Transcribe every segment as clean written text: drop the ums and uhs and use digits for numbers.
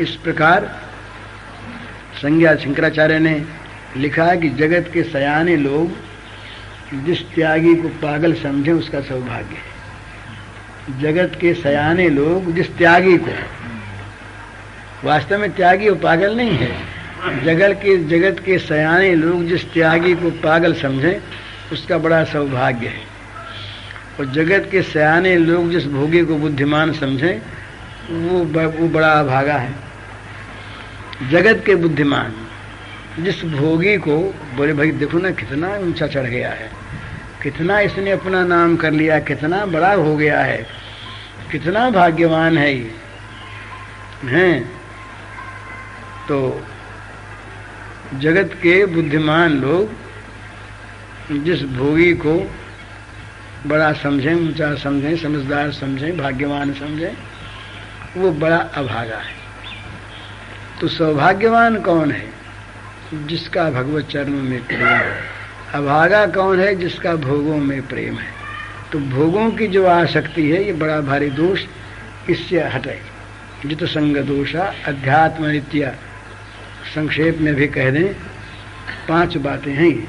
इस प्रकार संज्ञा शंकराचार्य ने लिखा है कि जगत के सयाने लोग जिस त्यागी को पागल समझे उसका सौभाग्य है। जगत के सयाने लोग जिस त्यागी को, वास्तव में त्यागी वो पागल नहीं है, जगत के सयाने लोग जिस त्यागी को पागल समझे उसका बड़ा सौभाग्य है। और जगत के सयाने लोग जिस भोगी को बुद्धिमान समझे वो बड़ा अभागा है। जगत के बुद्धिमान जिस भोगी को बोले भाई देखो ना कितना ऊंचा चढ़ गया है, कितना इसने अपना नाम कर लिया, कितना बड़ा हो गया है, कितना भाग्यवान है ये हैं। तो जगत के बुद्धिमान लोग जिस भोगी को बड़ा समझें, ऊंचा समझें, समझदार समझें, भाग्यवान समझें, वो बड़ा अभागा है। तो सौभाग्यवान कौन है? जिसका भगवत चरणों में प्रेम है। अभागा कौन है? जिसका भोगों में प्रेम है। तो भोगों की जो आसक्ति है ये बड़ा भारी दोष, इससे हटे। जित संग दोषा अध्यात्म नित्या, संक्षेप में भी कह दें 5 बातें हैं।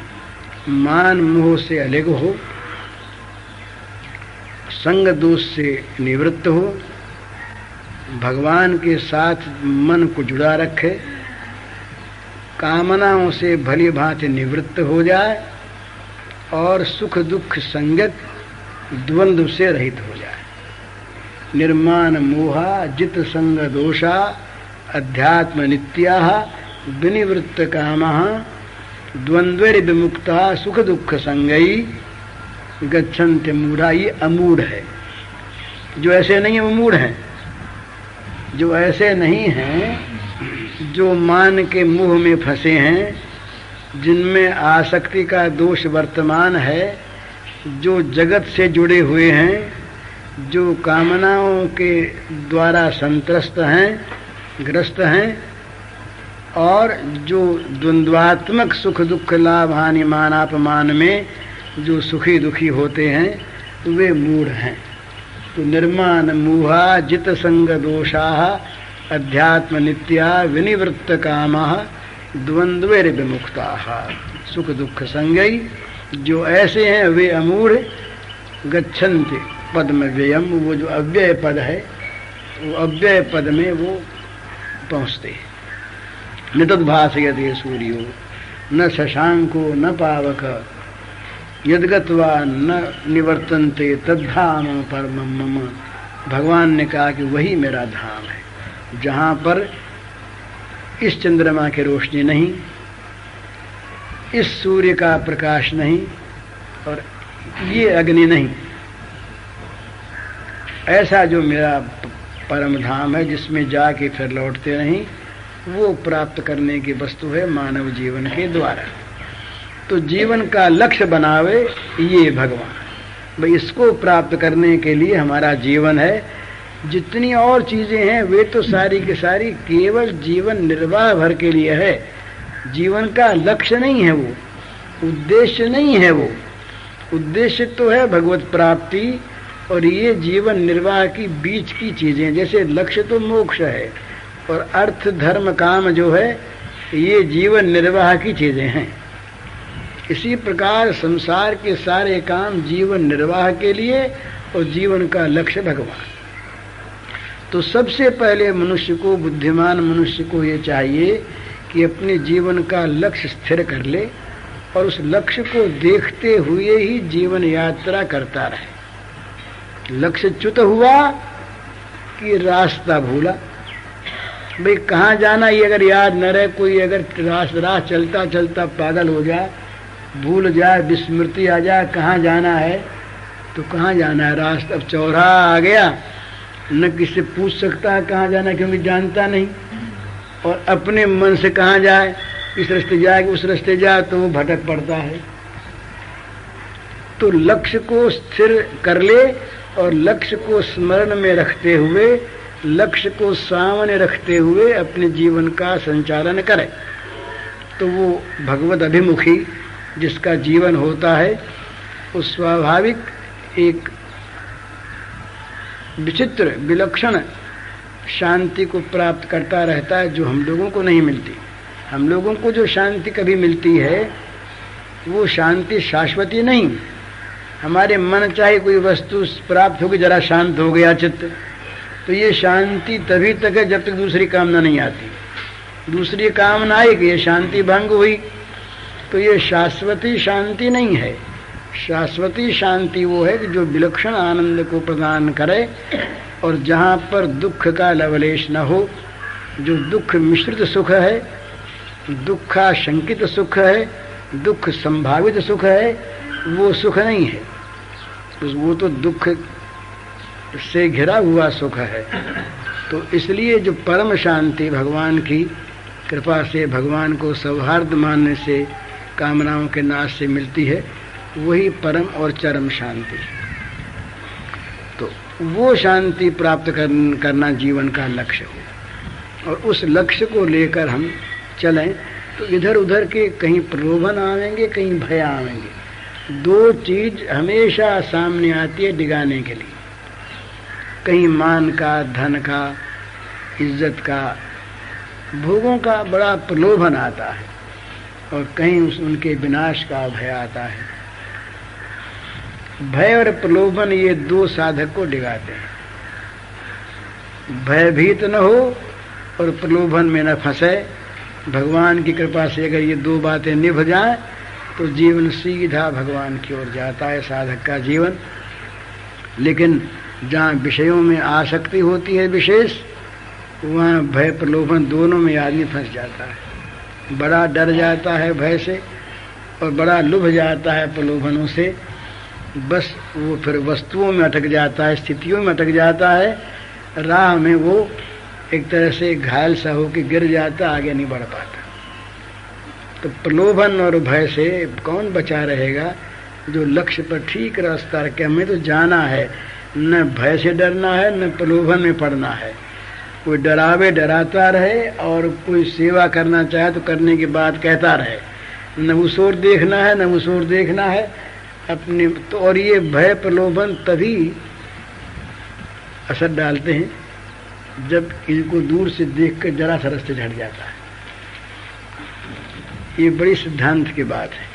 मान मोह से अलग हो, संग दोष से निवृत्त हो, भगवान के साथ मन को जुड़ा रखे, कामनाओं से भली भांति निवृत्त हो जाए और सुख दुख संगत द्वंद्व से रहित हो जाए। निर्माण मोहा जित संग दोषा अध्यात्म नित्या विनिवृत्त कामः द्वंद्वैर विमुक्ता सुख दुख संगई गच्छन्ति मूढ़ा। ये अमूढ़ है। जो ऐसे नहीं है वो मूढ़ है। जो ऐसे नहीं हैं, जो मान के मुंह में फंसे हैं, जिनमें आसक्ति का दोष वर्तमान है, जो जगत से जुड़े हुए हैं, जो कामनाओं के द्वारा संत्रस्त हैं, ग्रस्त हैं, और जो द्वंद्वात्मक सुख दुख लाभ हानि मान अपमान में जो सुखी दुखी होते हैं, वे मूढ़ हैं। तो निर्माण मोहा जित संग दोषा अध्यात्म नित्या विनिवृत्त कामः द्वंद्वैर विमुक्ता सुख दुख संगई। जो ऐसे हैं वे अमूढ़ गच्छन्ति पद्म व्ययम, वो जो अव्यय पद है वो अव्यय पद में वो पहुँचते हैं। नितद्भासयते सूर्यो न शशांको न पावक यद्गत्वा न निवर्तन्ते तद्धाम परमं मम। भगवान ने कहा कि वही मेरा धाम है, जहाँ पर इस चंद्रमा की रोशनी नहीं, इस सूर्य का प्रकाश नहीं और ये अग्नि नहीं। ऐसा जो मेरा परम धाम है जिसमें जाके फिर लौटते नहीं, वो प्राप्त करने की वस्तु है मानव जीवन के द्वारा। तो जीवन का लक्ष्य बनावे ये भगवान। भाई इसको प्राप्त करने के लिए हमारा जीवन है। जितनी और चीजें हैं वे तो सारी की सारी केवल जीवन निर्वाह भर के लिए है। जीवन का लक्ष्य नहीं है, वो उद्देश्य नहीं है। वो उद्देश्य तो है भगवत प्राप्ति, और ये जीवन निर्वाह की बीच की चीजें। जैसे लक्ष्य तो मोक्ष है और अर्थ धर्म काम जो है ये जीवन निर्वाह की चीजें हैं। इसी प्रकार संसार के सारे काम जीवन निर्वाह के लिए और जीवन का लक्ष्य भगवान। तो सबसे पहले मनुष्य को, बुद्धिमान मनुष्य को ये चाहिए कि अपने जीवन का लक्ष्य स्थिर कर ले और उस लक्ष्य को देखते हुए ही जीवन यात्रा करता रहे। लक्ष्य च्युत हुआ कि रास्ता भूला। भाई कहाँ जाना ये अगर याद न रहे, कोई अगर राह चलता चलता पागल हो जाए, भूल जाए, विस्मृति आ जाए कहाँ जाना है, तो कहाँ जाना है। रास्ता अब चौराहा आ गया, न किसी से पूछ सकता है कहाँ जाना, क्योंकि जानता नहीं। और अपने मन से कहाँ जाए, इस रास्ते जाए कि उस रास्ते जाए, तो वो भटक पड़ता है। तो लक्ष्य को स्थिर कर ले और लक्ष्य को स्मरण में रखते हुए, लक्ष्य को सामने रखते हुए अपने जीवन का संचालन करे। तो वो भगवत अभिमुखी जिसका जीवन होता है, वो स्वाभाविक एक विचित्र विलक्षण शांति को प्राप्त करता रहता है जो हम लोगों को नहीं मिलती। हम लोगों को जो शांति कभी मिलती है वो शांति शाश्वती नहीं। हमारे मन चाहे कोई वस्तु प्राप्त होगी, जरा शांत हो गया चित्त, तो ये शांति तभी तक है जब तक दूसरी कामना नहीं आती। दूसरी कामना आई कि ये शांति भंग हुई, तो ये शाश्वती शांति नहीं है। शाश्वती शांति वो है कि जो विलक्षण आनंद को प्रदान करे और जहाँ पर दुख का लवलेश न हो। जो दुख मिश्रित सुख है, दुखाशंकित सुख है, दुख संभावित सुख है, वो सुख नहीं है। वो तो दुख से घिरा हुआ सुख है। तो इसलिए जो परम शांति भगवान की कृपा से, भगवान को सौहार्द मानने से, कामनाओं के नाश से मिलती है, वही परम और चरम शांति। तो वो शांति प्राप्त करना जीवन का लक्ष्य हो, और उस लक्ष्य को लेकर हम चलें तो इधर उधर के कहीं प्रलोभन आवेंगे, कहीं भय आवेंगे। दो चीज हमेशा सामने आती है डिगाने के लिए। कहीं मान का, धन का, इज्जत का, भोगों का बड़ा प्रलोभन आता है, और कहीं उनके विनाश का भय आता है। भय और प्रलोभन ये दो साधक को डिगाते हैं। भयभीत न हो और प्रलोभन में न फंसे। भगवान की कृपा से अगर ये दो बातें निभ जाएं तो जीवन सीधा भगवान की ओर जाता है, साधक का जीवन। लेकिन जहाँ विषयों में आसक्ति होती है विशेष, वहाँ भय प्रलोभन दोनों में आदमी फंस जाता है। बड़ा डर जाता है भय से और बड़ा लुभ जाता है प्रलोभनों से। बस वो फिर वस्तुओं में अटक जाता है, स्थितियों में अटक जाता है। राह में वो एक तरह से घायल सा होकर गिर जाता, आगे नहीं बढ़ पाता। तो प्रलोभन और भय से कौन बचा रहेगा? जो लक्ष्य पर ठीक रास्ता रखे, हमें तो जाना है, न भय से डरना है न प्रलोभन में पड़ना है। कोई डरावे डराता रहे और कोई सेवा करना चाहे तो करने के बाद कहता रहे, न उस ओर देखना है न उस ओर देखना है अपने। तो और ये भय प्रलोभन तभी असर डालते हैं जब इनको दूर से देखकर जरा सा रास्ते झड़ जाता है। ये बड़ी सिद्धांत की बात है।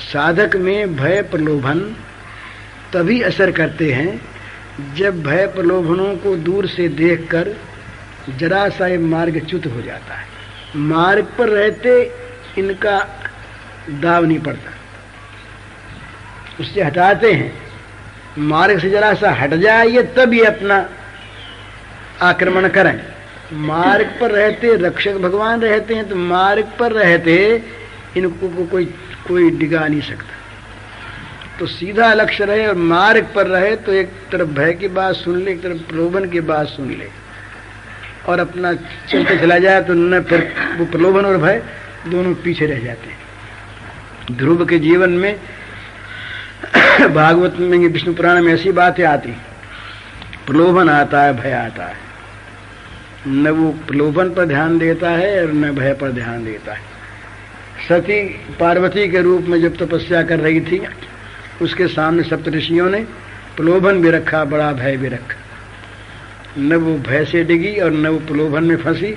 साधक में भय प्रलोभन तभी असर करते हैं जब भय प्रलोभनों को दूर से देखकर जरा सा ये मार्ग च्युत हो जाता है। मार्ग पर रहते इनका दाव नहीं पड़ता, उससे हटाते हैं। मार्ग से जरा सा हट जाए तब ये अपना आक्रमण करें। मार्ग पर रहते रक्षक भगवान रहते हैं, तो मार्ग पर रहते इनको कोई डिगा नहीं सकता। तो सीधा लक्ष्य रहे और मार्ग पर रहे तो एक तरफ भय की बात सुन ले, एक तरफ प्रलोभन की बात सुन ले और अपना चलते चला जाए, तो न फिर वो प्रलोभन और भय दोनों पीछे रह जाते हैं। ध्रुव के जीवन में भागवत में, विष्णु पुराण में ऐसी बातें आती, प्रलोभन आता है, भय आता है। न वो प्रलोभन पर ध्यान देता है और न भय पर ध्यान देता है। सती पार्वती के रूप में जब तपस्या कर रही थी, उसके सामने सप्तऋषियों ने प्रलोभन भी रखा, बड़ा भय भी रखा। न वो भय से डिगी और न वो प्रलोभन में फंसी।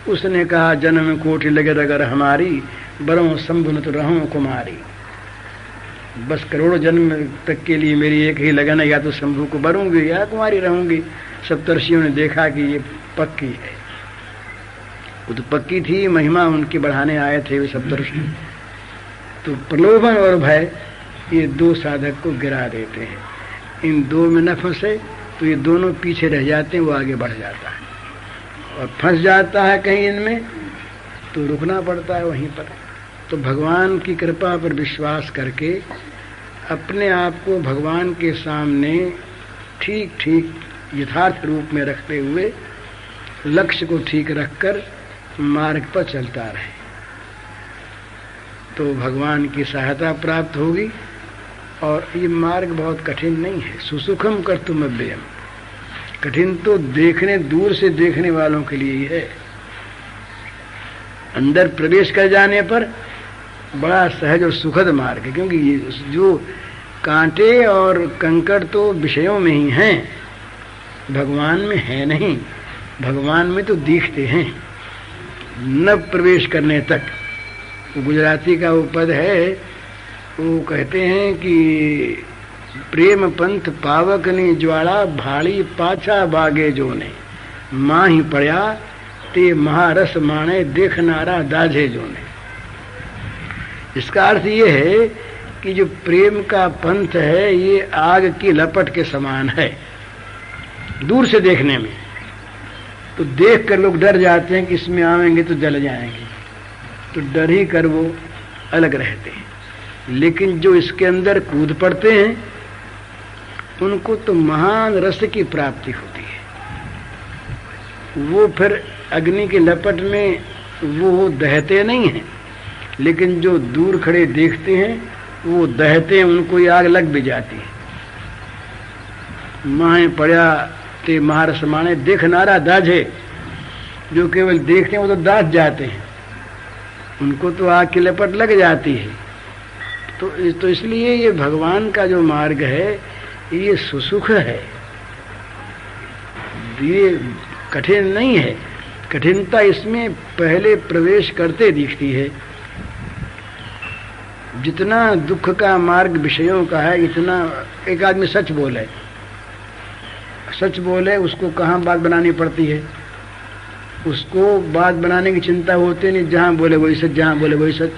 उसने कहा, जन्म कोटि लगे अगर हमारी, बरों शंभु तो रहूं कुमारी। बस करोड़ों जन्म तक के लिए मेरी एक ही लगन है, या तो शंभु को बरूंगी या कुमारी रहूंगी। सप्तर्षियों ने देखा कि ये पक्की है। वो तो पक्की थी, महिमा उनकी बढ़ाने आए थे वे सप्तर्षि। तो प्रलोभन और भय ये दो साधक को गिरा देते हैं। इन दो में न फंसे तो ये दोनों पीछे रह जाते हैं, वो आगे बढ़ जाता है। और फंस जाता है कहीं इनमें तो रुकना पड़ता है वहीं पर। तो भगवान की कृपा पर विश्वास करके अपने आप को भगवान के सामने ठीक ठीक यथार्थ रूप में रखते हुए लक्ष्य को ठीक रखकर मार्ग पर चलता रहे, तो भगवान की सहायता प्राप्त होगी। और ये मार्ग बहुत कठिन नहीं है। सुसुखम कर्तुम अव्ययम। कठिन तो देखने, दूर से देखने वालों के लिए ही है। अंदर प्रवेश कर जाने पर बड़ा सहज और सुखद मार्ग है, क्योंकि ये जो कांटे और कंकड़ तो विषयों में ही हैं, भगवान में है नहीं, भगवान में तो दिखते हैं न प्रवेश करने तक। गुजराती का वो पद है, वो कहते हैं कि प्रेम पंथ पावकनी ज्वाला भाड़ी पाछा बागे जोने माँ ही पड़या ते महारस माणे देखनारा दाझे जोने। इसका अर्थ ये है कि जो प्रेम का पंथ है ये आग की लपट के समान है दूर से देखने में। तो देख कर लोग डर जाते हैं कि इसमें आवेंगे तो जल जाएंगे, तो डर ही कर वो अलग रहते हैं। लेकिन जो इसके अंदर कूद पड़ते हैं उनको तो महान रस की प्राप्ति होती है। वो फिर अग्नि की लपट में वो दहते नहीं हैं, लेकिन जो दूर खड़े देखते हैं वो दहते हैं, उनको ये आग लग भी जाती है। माए पड़या ते महारस माने देखनारा दाझे, जो केवल देखते हैं वो तो दाझ जाते हैं, उनको तो आग की लपट लग जाती है। तो इसलिए ये भगवान का जो मार्ग है ये सुसुख है, ये कठिन नहीं है। कठिनता इसमें पहले प्रवेश करते दिखती है। जितना दुख का मार्ग विषयों का है, इतना एक आदमी सच बोले उसको कहाँ बात बनानी पड़ती है, उसको बात बनाने की चिंता होती नहीं, जहाँ बोले वही सच, जहाँ बोले वही सच।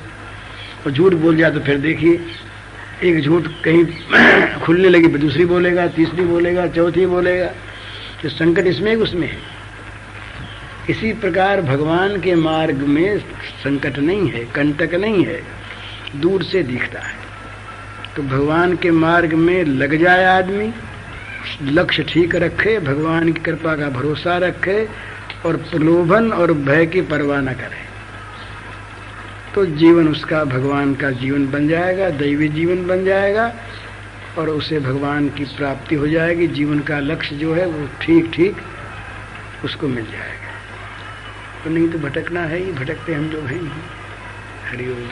और झूठ बोल जाए तो फिर देखिए एक झूठ कहीं खुलने लगी फिर दूसरी बोलेगा, तीसरी बोलेगा, चौथी बोलेगा। तो संकट इसमें उसमें है। इसी प्रकार भगवान के मार्ग में संकट नहीं है, कंटक नहीं है, दूर से दिखता है। तो भगवान के मार्ग में लग जाए आदमी, लक्ष्य ठीक रखे, भगवान की कृपा का भरोसा रखे और प्रलोभन और भय की परवाह न करे, तो जीवन उसका भगवान का जीवन बन जाएगा, दैवी जीवन बन जाएगा और उसे भगवान की प्राप्ति हो जाएगी। जीवन का लक्ष्य जो है वो ठीक ठीक उसको मिल जाएगा। तो नहीं तो भटकना है ही, भटकते हम लोग हैं ही। हरि ओम।